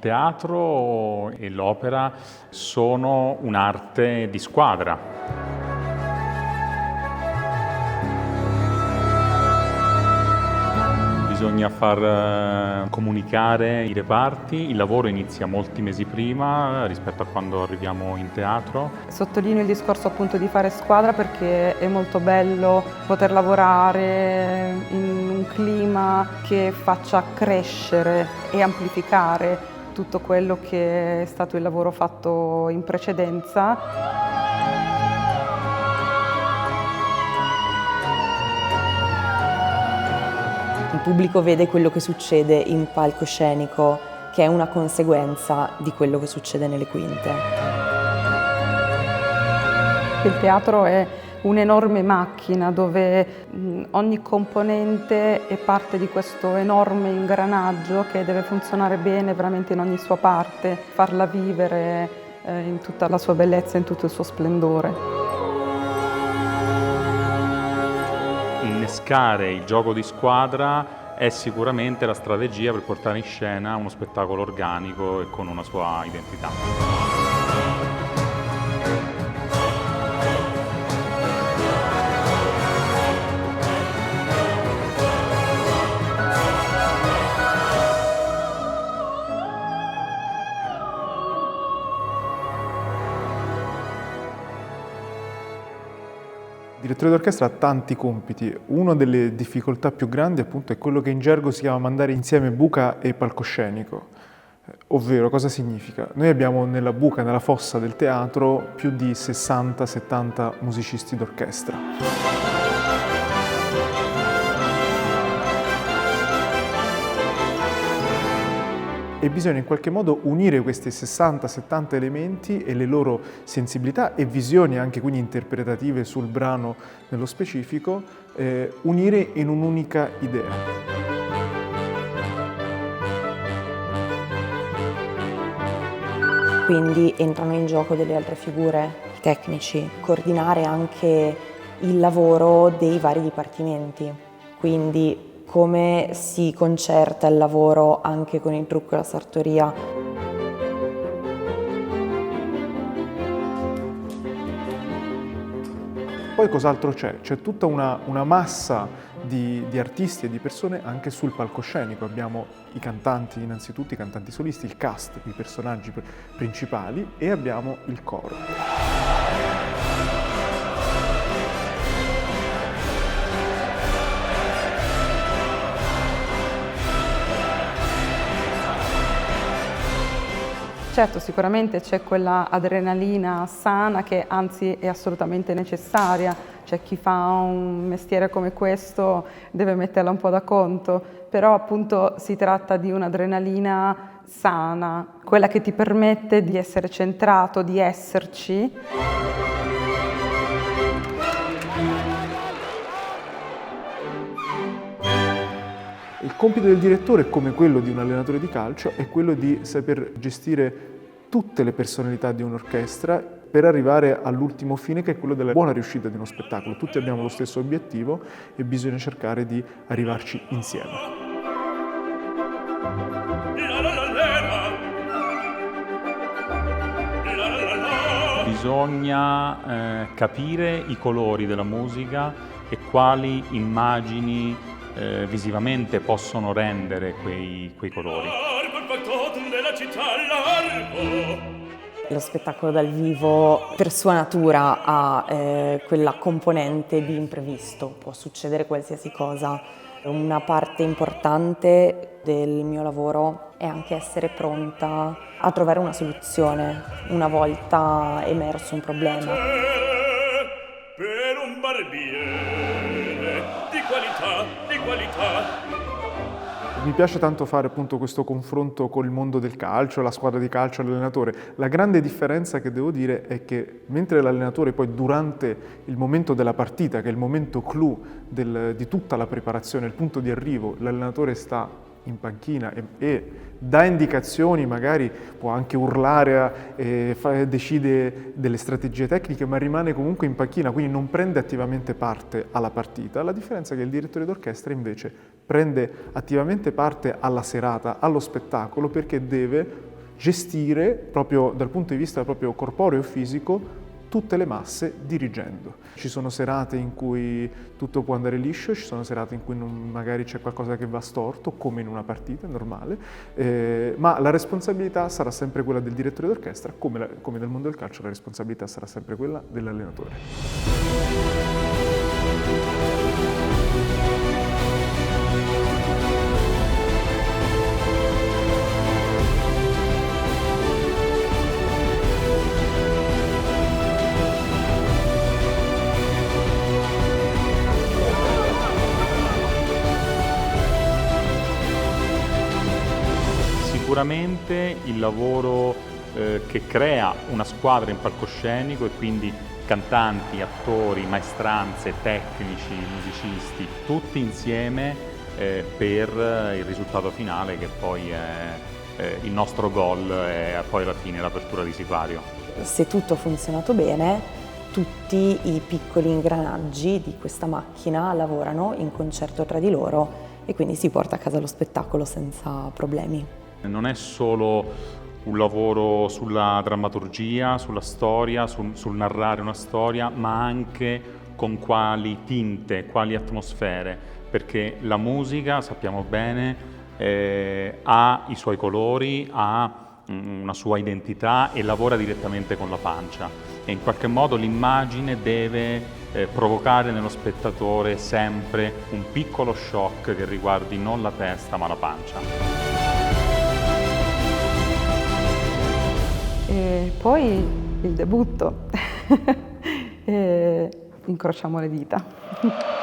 Il teatro e l'opera sono un'arte di squadra. Bisogna far comunicare i reparti, il lavoro inizia molti mesi prima rispetto a quando arriviamo in teatro. Sottolineo il discorso appunto di fare squadra perché è molto bello poter lavorare in un clima che faccia crescere e amplificare tutto quello che è stato il lavoro fatto in precedenza. Il pubblico vede quello che succede in palcoscenico, che è una conseguenza di quello che succede nelle quinte. Il teatro è un'enorme macchina dove ogni componente è parte di questo enorme ingranaggio che deve funzionare bene veramente in ogni sua parte, farla vivere in tutta la sua bellezza, in tutto il suo splendore. Innescare il gioco di squadra è sicuramente la strategia per portare in scena uno spettacolo organico e con una sua identità. Il direttore d'orchestra ha tanti compiti. Una delle difficoltà più grandi appunto è quello che in gergo si chiama mandare insieme buca e palcoscenico. Ovvero, cosa significa? Noi abbiamo nella buca, nella fossa del teatro, più di 60-70 musicisti d'orchestra. E bisogna in qualche modo unire questi 60-70 elementi e le loro sensibilità e visioni anche quindi interpretative sul brano nello specifico, unire in un'unica idea. Quindi entrano in gioco delle altre figure, i tecnici, coordinare anche il lavoro dei vari dipartimenti. Quindi come si concerta il lavoro anche con il trucco e la sartoria. Poi cos'altro c'è? C'è tutta una massa di artisti e di persone anche sul palcoscenico. Abbiamo i cantanti innanzitutto, i cantanti solisti, il cast, i personaggi principali e abbiamo il coro. Certo, sicuramente c'è quella adrenalina sana che anzi è assolutamente necessaria, cioè chi fa un mestiere come questo deve metterla un po' da conto, però appunto si tratta di un'adrenalina sana, quella che ti permette di essere centrato, di esserci. Il compito del direttore, come quello di un allenatore di calcio, è quello di saper gestire tutte le personalità di un'orchestra per arrivare all'ultimo fine, che è quello della buona riuscita di uno spettacolo. Tutti abbiamo lo stesso obiettivo e bisogna cercare di arrivarci insieme. Bisogna capire i colori della musica e quali immagini visivamente possono rendere quei colori. Lo spettacolo dal vivo per sua natura ha quella componente di imprevisto, può succedere qualsiasi cosa. Una parte importante del mio lavoro è anche essere pronta a trovare una soluzione una volta emerso un problema. Per un barbiere di qualità. Mi piace tanto fare appunto questo confronto con il mondo del calcio, la squadra di calcio, l'allenatore. La grande differenza che devo dire è che mentre l'allenatore poi durante il momento della partita, che è il momento clou di tutta la preparazione, il punto di arrivo, l'allenatore sta in panchina e dà indicazioni, magari può anche urlare, decide delle strategie tecniche, ma rimane comunque in panchina, quindi non prende attivamente parte alla partita. La differenza è che il direttore d'orchestra invece prende attivamente parte alla serata, allo spettacolo, perché deve gestire proprio dal punto di vista proprio corporeo e fisico tutte le masse dirigendo. Ci sono serate in cui tutto può andare liscio, ci sono serate in cui magari c'è qualcosa che va storto, come in una partita normale, ma la responsabilità sarà sempre quella del direttore d'orchestra, come nel mondo del calcio la responsabilità sarà sempre quella dell'allenatore. Sicuramente il lavoro che crea una squadra in palcoscenico e quindi cantanti, attori, maestranze, tecnici, musicisti, tutti insieme per il risultato finale che poi è il nostro gol e poi alla fine l'apertura di sipario. Se tutto ha funzionato bene, tutti i piccoli ingranaggi di questa macchina lavorano in concerto tra di loro e quindi si porta a casa lo spettacolo senza problemi. Non è solo un lavoro sulla drammaturgia, sulla storia, sul narrare una storia, ma anche con quali tinte, quali atmosfere, perché la musica, sappiamo bene, ha i suoi colori, ha una sua identità e lavora direttamente con la pancia e in qualche modo l'immagine deve provocare nello spettatore sempre un piccolo shock che riguardi non la testa ma la pancia. E poi il debutto, e incrociamo le dita.